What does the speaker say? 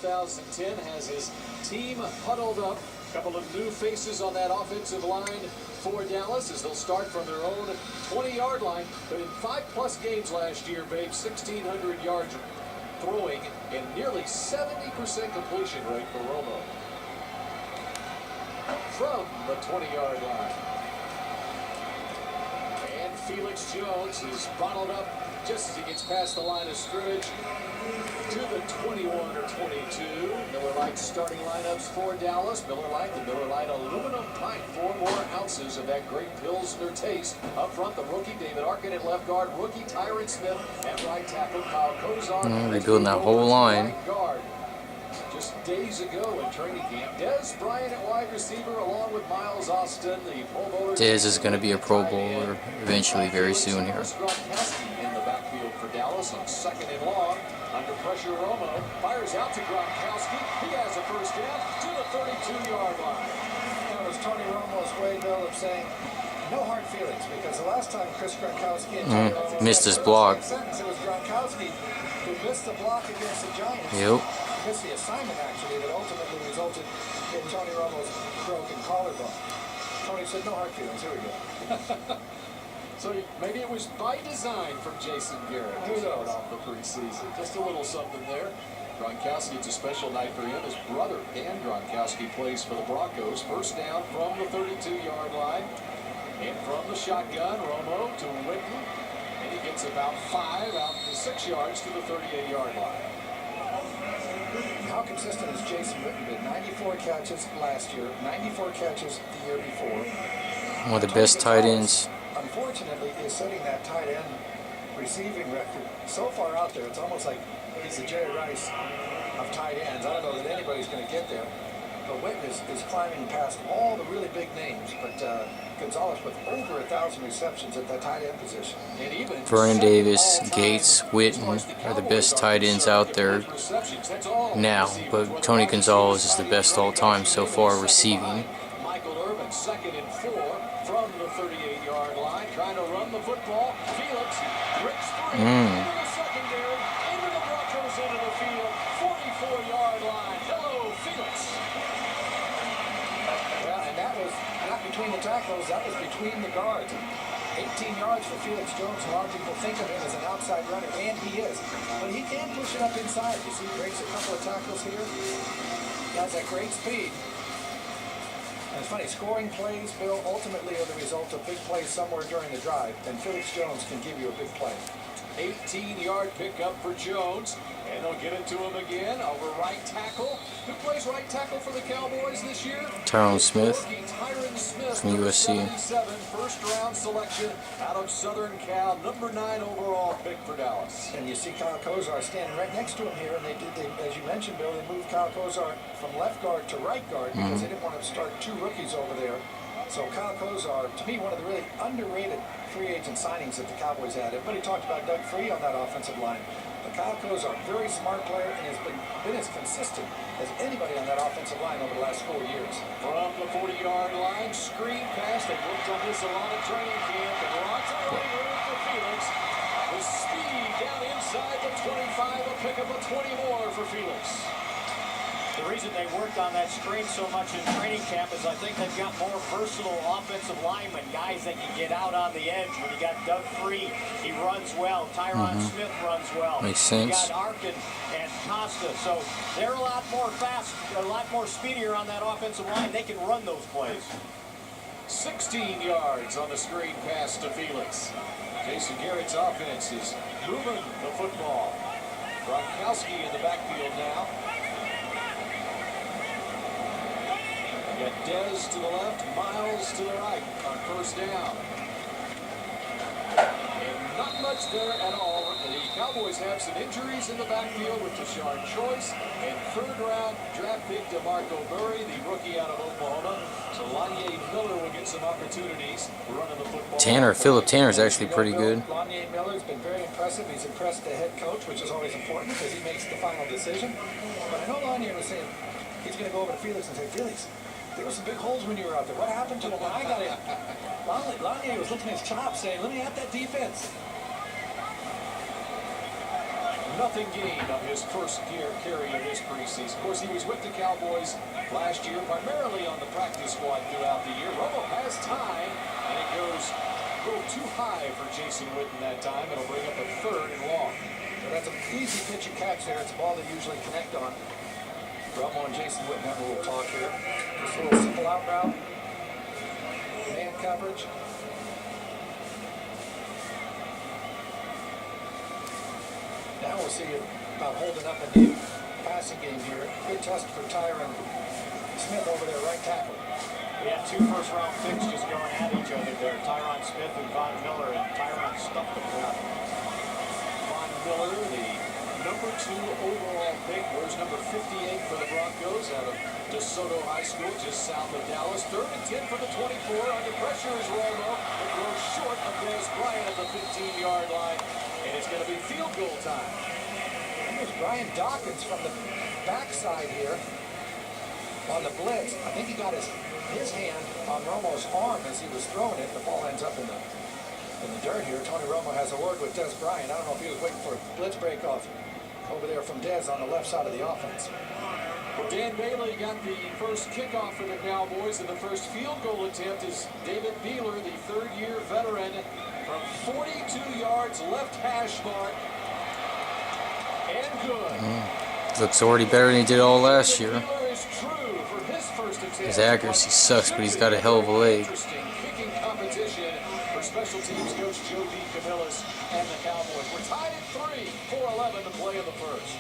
2010 has his team huddled up. A couple of new faces on that offensive line for Dallas as they'll start from their own 20-yard line. But in 5+ games last year, Babe, 1,600 yards throwing and nearly 70% completion rate for Romo. From the 20-yard line. And Felix Jones is bottled up just as he gets past the line of scrimmage to the 21 or 22. Miller Lite starting lineups for Dallas. Miller Lite, the Miller Lite aluminum pint, 4 more ounces of that great Pilsner taste. Up front, the rookie David Arkin at left guard, rookie Tyron Smith at right tackle, Kyle Kozar. Rebuilding that whole line. Right just days ago in training camp, Dez Bryant at wide receiver along with Miles Austin. The Pro Bowler Dez is going to be a Pro Bowler eventually, very soon here. In the backfield for Dallas on 2nd and long. Under pressure, Romo fires out to Gronkowski. He has a first down to the 32-yard line. It was Tony Romo's way, Bill, of saying no hard feelings, because the last time Chris Gronkowski and Tony Romo missed his block. It was Gronkowski who missed the block against the Giants. Yep. Missed the assignment, actually, that ultimately resulted in Tony Romo's broken collarbone. Tony said, no hard feelings. Here we go. So maybe it was by design from Jason Garrett to start off the preseason. Just a little something there. Gronkowski, it's a special night for him. His brother, Dan Gronkowski, plays for the Broncos. First down from the 32-yard line. And from the shotgun, Romo to Witten. And he gets about 5 out to 6 yards to the 38-yard line. How consistent has Jason Witten been? 94 catches last year, 94 catches the year before. One of the best tight ends. Unfortunately, is setting that tight end receiving record so far out there. It's almost like he's the Jerry Rice of tight ends. I don't know that anybody's going to get there. But Witten is climbing past all the really big names. But Gonzalez with over 1,000 receptions at that tight end position. And even Vernon Davis, Gates, Witten are the best tight ends out there now. But Tony Gonzalez is the best all time so far receiving. Michael Irvin, 2nd and 4 from the 38-yard line, trying to run the football. Felix breaks free into the secondary, into the Broncos into the field, 44-yard line. Hello, Felix. Well, and that was not between the tackles, that was between the guards. 18 yards for Felix Jones. A lot of people think of him as an outside runner, and he is. But he can push it up inside. You see, he breaks a couple of tackles here. He has that great speed. And it's funny, scoring plays, Bill, ultimately are the result of big plays somewhere during the drive, and Felix Jones can give you a big play. 18-yard pickup for Jones, and they'll get it to him again over right tackle. Who plays right tackle for the Cowboys this year? Tyron Smith from USC. First-round selection out of Southern Cal, number 9 overall pick for Dallas. And you see Kyle Kozar standing right next to him here, and as you mentioned, Bill, they moved Kyle Kozar from left guard to right guard because they didn't want to start 2 rookies over there. So Kyle Kozar, to me, one of the really underrated free agent signings that the Cowboys had. Everybody talked about Doug Free on that offensive line. But Kyle Kozar, very smart player, and has been as consistent as anybody on that offensive line over the last 4 years. From the 40-yard line, screen pass. They worked on this a lot of training camp, and lots of room for Felix. With speed down inside the 25, a pick up a 20 more for Felix. The reason they worked on that screen so much in training camp is I think they've got more versatile offensive linemen, guys that can get out on the edge. When you got Doug Free, he runs well. Tyron Smith runs well. Makes sense. You got Arkin and Costa, so they're a lot more fast, a lot more speedier on that offensive line. They can run those plays. 16 yards on the screen pass to Felix. Jason Garrett's offense is moving the football. Gronkowski in the backfield now. Got Dez to the left, Miles to the right on first down. And not much there at all. The Cowboys have some injuries in the backfield with Deshaun Choice and 3rd-round draft pick DeMarco Murray, the rookie out of Oklahoma. So Lanye Miller will get some opportunities running the football. Philip Tanner is actually pretty good. Lanye Miller's been very impressive. He's impressed the head coach, which is always important because he makes the final decision. But I know Lanye was saying he's going to go over to Felix and say, Felix, there were some big holes when you were out there. What happened to him when I got in? Lanye was looking at his chops saying, let me at that defense. nothing gained of his first carry of this preseason. Of course, he was with the Cowboys last year, primarily on the practice squad throughout the year. Romo has time, and it goes a little too high for Jason Witten that time. It'll bring up a 3rd and long. So that's an easy pitch and catch there. It's a ball they usually connect on. Romo and Jason Witten have a little talk here. Just a little simple out route. Man coverage. Now we'll see about holding up in the passing game here. Good test for Tyron Smith over there, right tackle. We had 2 first-round picks just going at each other there. Tyron Smith and Von Miller, and Tyron stuffed the crowd. Von Miller, the number 2 overall pick, wears number 58 for the Broncos out of DeSoto High School, just south of Dallas. 3rd and 10 for the 24. Under pressure is Romo. It goes short of Des Bryant at the 15-yard line, and it's going to be field goal time. Here's Brian Dawkins from the backside here on the blitz. I think he got his hand on Romo's arm as he was throwing it. The ball ends up in the dirt here. Tony Romo has a word with Des Bryant. I don't know if he was waiting for a blitz breakoff over there from Des on the left side of the offense. Well, Dan Bailey got the first kickoff for the Cowboys, and the first field goal attempt is David Beeler, the 3rd-year veteran, from 42 yards, left hash mark, and good. Looks already better than he did all last year. Beeler is true for his first attempt. His accuracy sucks, but he's got a hell of a leg. Interesting kicking competition for special teams coach Joe DeCamillis and the Cowboys. We're tied at 3, 4:11 to play in the first.